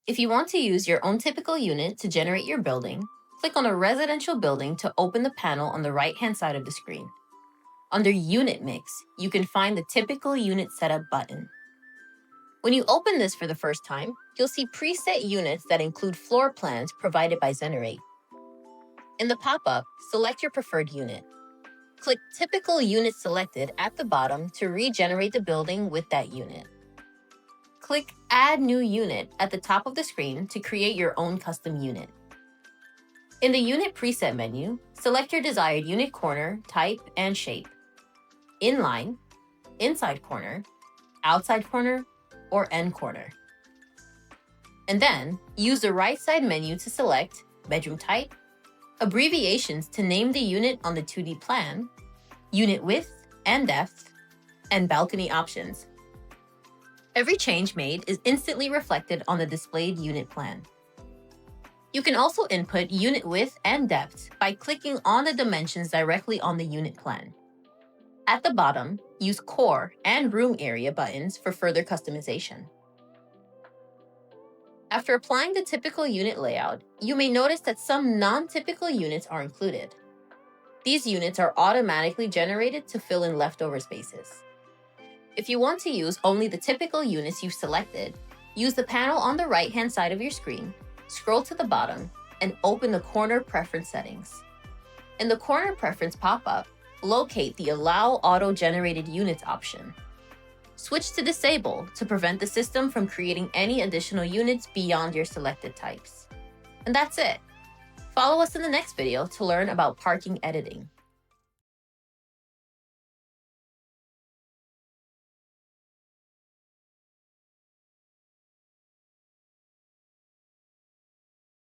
If you want to use your own typical unit to generate your building, click on a residential building to open the panel on the right-hand side of the screen. Under Unit Mix, you can find the Typical Unit Setup button. When you open this for the first time, you'll see preset units that include floor plans provided by Zenerate. In the pop-up, select your preferred unit. Click Typical Unit Selected at the bottom to regenerate the building with that unit. Click Add New Unit at the top of the screen to create your own custom unit. In the Unit Preset menu, select your desired unit corner, type, and shape. Inline, inside corner, outside corner, or end corner. And then, use the right side menu to select bedroom type, abbreviations to name the unit on the 2D plan, unit width and depth, and balcony options. Every change made is instantly reflected on the displayed unit plan. You can also input unit width and depth by clicking on the dimensions directly on the unit plan. At the bottom, use Core and Room Area buttons for further customization. After applying the typical unit layout, you may notice that some non-typical units are included. These units are automatically generated to fill in leftover spaces. If you want to use only the typical units you've selected, use the panel on the right-hand side of your screen, scroll to the bottom, and open the Corner Preference settings. In the Corner Preference pop-up, locate the Allow Auto-Generated Units option. Switch to Disable to prevent the system from creating any additional units beyond your selected types. And that's it. Follow us in the next video to learn about parking editing.